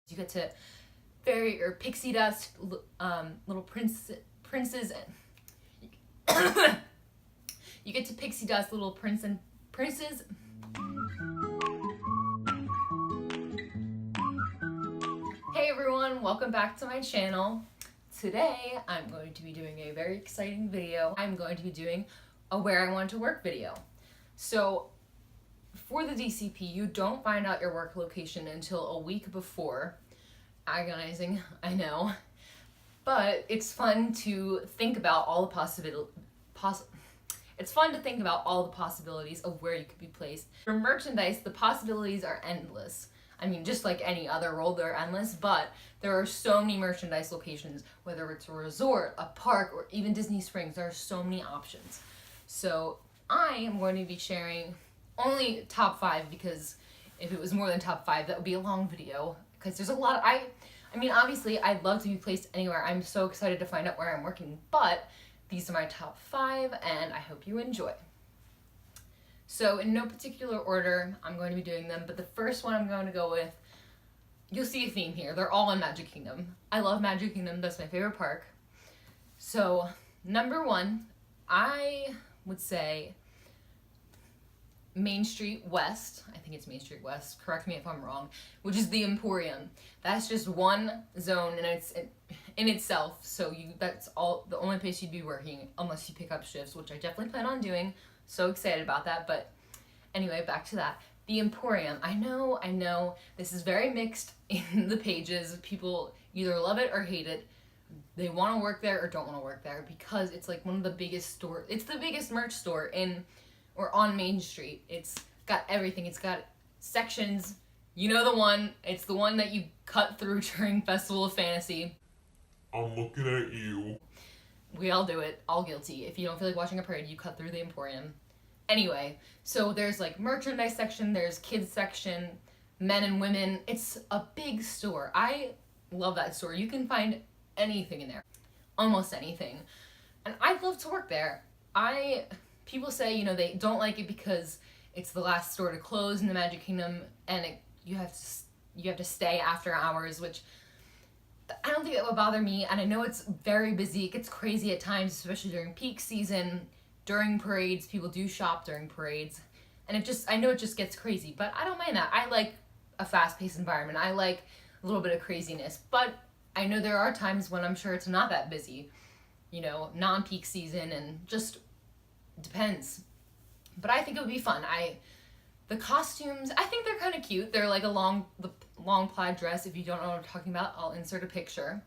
You get to fairy or pixie dust little princes and you get to pixie dust little prince and princes. Hey everyone, welcome back to my channel. Today I'm going to be doing a very exciting video. I'm going to be doing a where I want to work video. So for the DCP, you don't find out your work location until a week before. Agonizing, I know, but it's fun to think about all the possibilities of where you could be placed. For merchandise, the possibilities are endless. I mean, just like any other role, they're endless, but there are so many merchandise locations, whether it's a resort, a park, or even Disney Springs. There are so many options. So I am going to be sharing only top 5, because if it was more than top 5, that would be a long video, because there's a lot of, I mean, obviously, I'd love to be placed anywhere. I'm so excited to find out where I'm working, but these are my top 5, and I hope you enjoy. So in no particular order, I'm going to be doing them, but the first one I'm going to go with, you'll see a theme here. They're all in Magic Kingdom. I love Magic Kingdom. That's my favorite park. So number 1, I would say Main Street West. I think it's Main Street West. Correct me if I'm wrong. Which is the Emporium. That's just one zone, and it's in itself. So that's all the only place you'd be working unless you pick up shifts, which I definitely plan on doing. So excited about that. But anyway, back to that. The Emporium. I know. This is very mixed in the pages. People either love it or hate it. They want to work there or don't want to work there, because it's like one of the biggest stores. It's the biggest merch store on Main Street. It's got everything. It's got sections. You know the one. It's the one that you cut through during Festival of Fantasy. I'm looking at you. We all do it. All guilty. If you don't feel like watching a parade, you cut through the Emporium. Anyway, so there's like merchandise section, there's kids section, men and women. It's a big store. I love that store. You can find anything in there. Almost anything. And I'd love to work there. People say, they don't like it because it's the last store to close in the Magic Kingdom, and you have to stay after hours, which I don't think that would bother me. And I know it's very busy. It gets crazy at times, especially during peak season, during parades. People do shop during parades, and I know it just gets crazy, but I don't mind that. I like a fast-paced environment. I like a little bit of craziness, but I know there are times when I'm sure it's not that busy, non-peak season, and just depends. But I think it would be fun. The costumes, I think they're kind of cute. They're like the long plaid dress. If you don't know what I'm talking about, I'll insert a picture.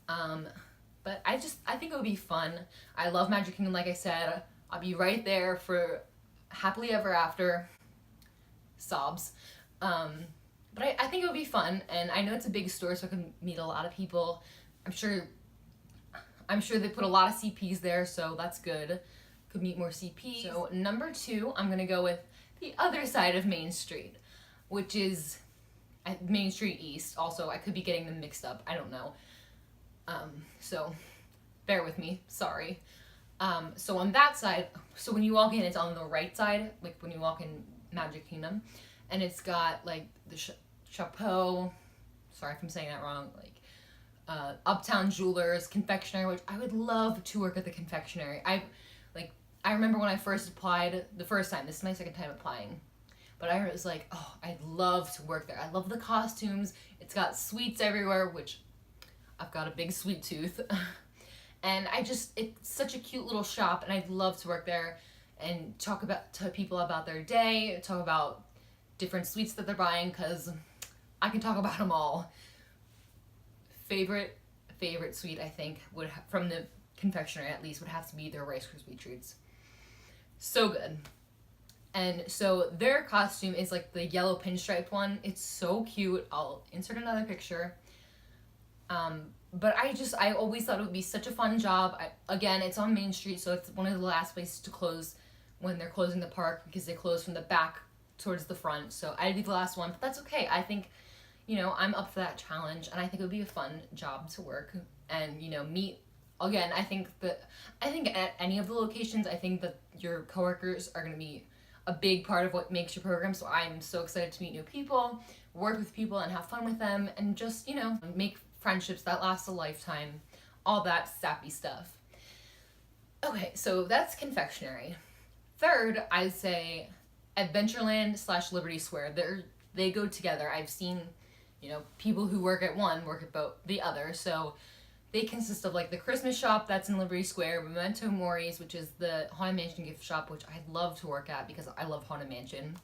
But I think it would be fun. I love Magic Kingdom, like I said. I'll be right there for happily ever after. Sobs. But I think it would be fun, and I know it's a big store, so I can meet a lot of people. I'm sure they put a lot of CPs there, so that's good. Could meet more CPs. So number 2, I'm gonna go with the other side of Main Street, which is Main Street East. Also, I could be getting them mixed up. I don't know. So bear with me. Sorry. So on that side, so when you walk in, it's on the right side, like when you walk in Magic Kingdom, and it's got like the chapeau. Sorry if I'm saying that wrong. Like Uptown Jewelers, Confectionery, which I would love to work at the Confectionery. I remember when I first applied the first time. This is my second time applying. But I was like, oh, I'd love to work there. I love the costumes. It's got sweets everywhere, which I've got a big sweet tooth. And it's such a cute little shop, and I'd love to work there and talk to people about their day, talk about different sweets that they're buying, because I can talk about them all. Favorite sweet, I think, from the Confectionery at least, would have to be their Rice Krispie treats. So good. And so their costume is like the yellow pinstriped one. It's so cute. I'll insert another picture. But I always thought it would be such a fun job. Again, it's on Main Street, so it's one of the last places to close when they're closing the park, because they close from the back towards the front. So I'd be the last one, but that's okay. I think, I'm up for that challenge, and I think it would be a fun job to work and, meet. Again, I think at any of the locations, I think that your coworkers are going to be a big part of what makes your program. So I'm so excited to meet new people, work with people and have fun with them and just, make friendships that last a lifetime. All that sappy stuff. Okay, so that's confectionery. Third, I'd say Adventureland / Liberty Square. They go together. I've seen, people who work at one work at both the other. So they consist of like the Christmas shop that's in Liberty Square, Memento Mori's, which is the Haunted Mansion gift shop, which I'd love to work at because I love Haunted Mansion.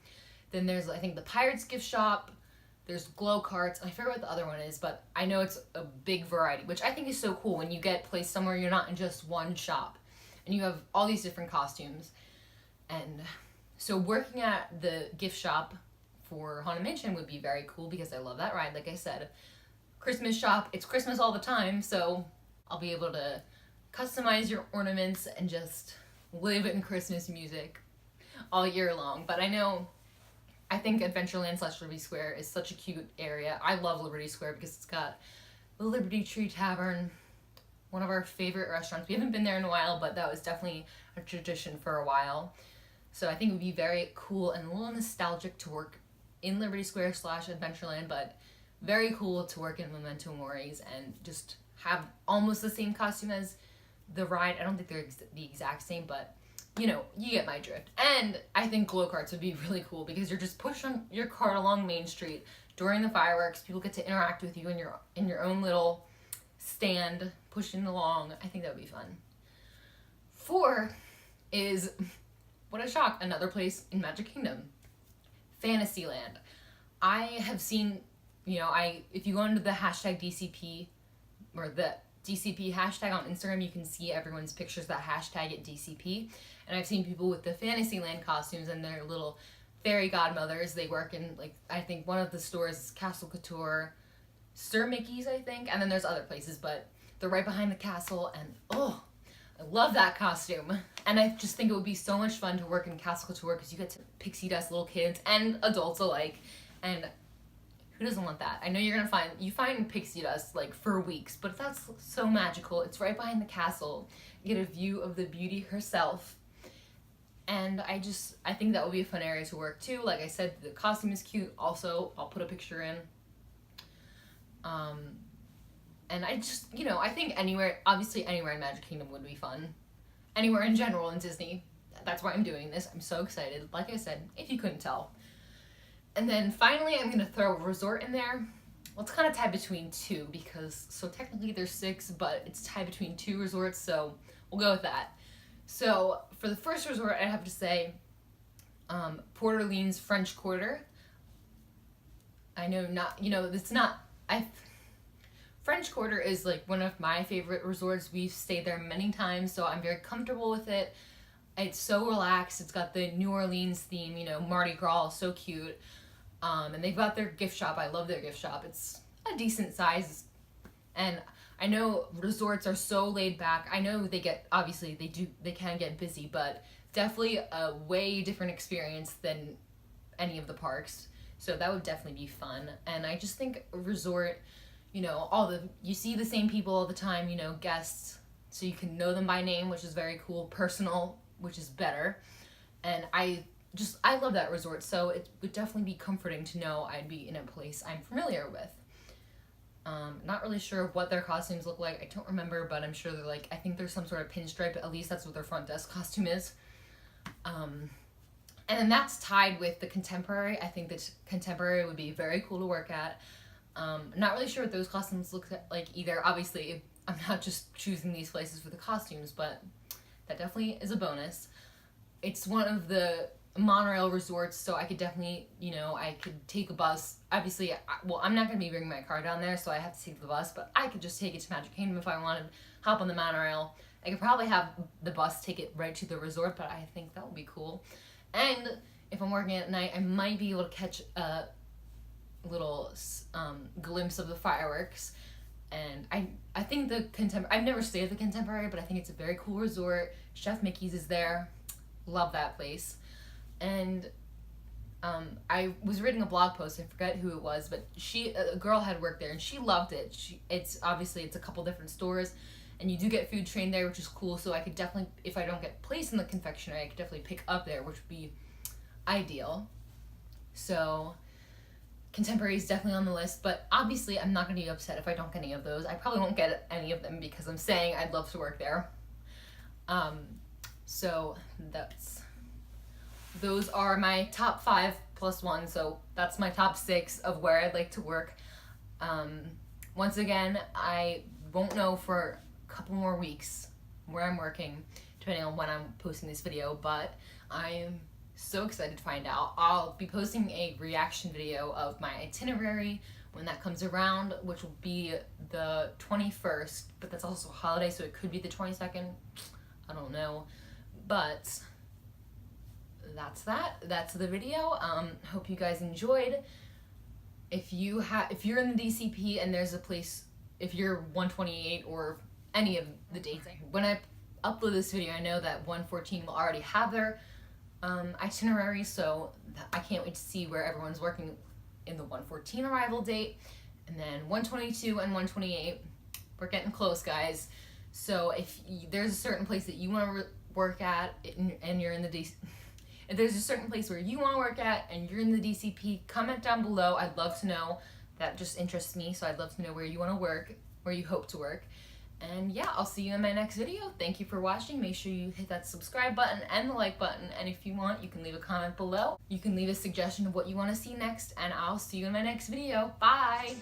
Then there's, I think, the Pirates gift shop. There's glow carts. I forget what the other one is, but I know it's a big variety, which I think is so cool when you get placed somewhere you're not in just one shop and you have all these different costumes. And so working at the gift shop for Haunted Mansion would be very cool because I love that ride. Like I said, Christmas shop, it's Christmas all the time, so I'll be able to customize your ornaments and just live in Christmas music all year long. But I think Adventureland / Liberty Square is such a cute area. I love Liberty Square because it's got the Liberty Tree Tavern, one of our favorite restaurants. We haven't been there in a while, but that was definitely a tradition for a while. So I think it would be very cool and a little nostalgic to work in Liberty Square / Adventureland, but very cool to work in Memento Mori's and just have almost the same costume as the ride. I don't think they're the exact same, but you get my drift. And I think glow carts would be really cool because you're just pushing your cart along Main Street during the fireworks. People get to interact with you in your own little stand, pushing along. I think that would be fun. 4 is, what a shock, another place in Magic Kingdom, Fantasyland. I have seen, if you go into the hashtag DCP or the DCP hashtag on Instagram, you can see everyone's pictures that hashtag it DCP. And I've seen people with the Fantasyland costumes and their little fairy godmothers. They work in, I think one of the stores is Castle Couture, Sir Mickey's, I think, and then there's other places, but they're right behind the castle, and I love that costume. And I just think it would be so much fun to work in Castle Couture because you get to pixie dust little kids and adults alike, and who doesn't want that? I know you're gonna find pixie dust for weeks, but that's so magical. It's right behind the castle. You get a view of the beauty herself. And I think that would be a fun area to work too. Like I said, the costume is cute. Also, I'll put a picture in. And I just, I think obviously anywhere in Magic Kingdom would be fun. Anywhere in general in Disney. That's why I'm doing this. I'm so excited. Like I said, if you couldn't tell. And then finally, I'm going to throw a resort in there. Well, it's kind of tied between 2 so technically there's 6, but it's tied between 2 resorts, so we'll go with that. So for the first resort, I have to say Port Orleans French Quarter. I know French Quarter is one of my favorite resorts. We've stayed there many times, so I'm very comfortable with it. It's so relaxed. It's got the New Orleans theme, Mardi Gras, so cute. And they've got their gift shop. I love their gift shop. It's a decent size. And I know resorts are so laid back. I know they can get busy, but definitely a way different experience than any of the parks. So that would definitely be fun. And I just think a resort, you see the same people all the time, guests, so you can know them by name, which is very cool. Personal, which is better. And I love that resort, so it would definitely be comforting to know I'd be in a place I'm familiar with. Not really sure what their costumes look like. I don't remember, but I'm sure they're I think there's some sort of pinstripe. At least that's what their front desk costume is. And then that's tied with the Contemporary. I think that Contemporary would be very cool to work at. Not really sure what those costumes look like either. Obviously, I'm not just choosing these places for the costumes, but that definitely is a bonus. It's one of the monorail resorts, so I could definitely, I could take a bus. Obviously, I'm not going to be bringing my car down there, so I have to take the bus, but I could just take it to Magic Kingdom if I wanted, hop on the monorail. I could probably have the bus take it right to the resort, but I think that would be cool. And if I'm working at night, I might be able to catch a little glimpse of the fireworks. And I think the Contemporary, I've never stayed at the Contemporary, but I think it's a very cool resort. Chef Mickey's is there. Love that place. And I was reading a blog post, I forget who it was, but a girl had worked there and she loved it. It's a couple different stores, and you do get food trained there, which is cool. So I could definitely, if I don't get placed in the confectionery, I could definitely pick up there, which would be ideal. So Contemporary is definitely on the list, but obviously I'm not going to be upset if I don't get any of those. I probably won't get any of them because I'm saying I'd love to work there. So those are my top 5 plus 1, so that's my top 6 of where I'd like to work. Once again, I won't know for a couple more weeks where I'm working, depending on when I'm posting this video, but I'm so excited to find out. I'll be posting a reaction video of my itinerary when that comes around, which will be the 21st, but that's also a holiday, so it could be the 22nd. I don't know, but that's the video. Hope you guys enjoyed. If you're in the DCP and there's a place, if you're 128 or any of the dates, when I upload this video, I know that 114 will already have their itinerary, so I can't wait to see where everyone's working in the 114 arrival date. And then 122 and 128, we're getting close, guys. So if there's a certain place that you want to work at and you're in the DC, if there's a certain place where you want to work at and you're in the DCP, comment down below. I'd love to know. That just interests me, so I'd love to know where you want to work, where you hope to work. And yeah, I'll see you in my next video. Thank you for watching. Make sure you hit that subscribe button and the like button. And if you want, you can leave a comment below. You can leave a suggestion of what you want to see next, and I'll see you in my next video. Bye!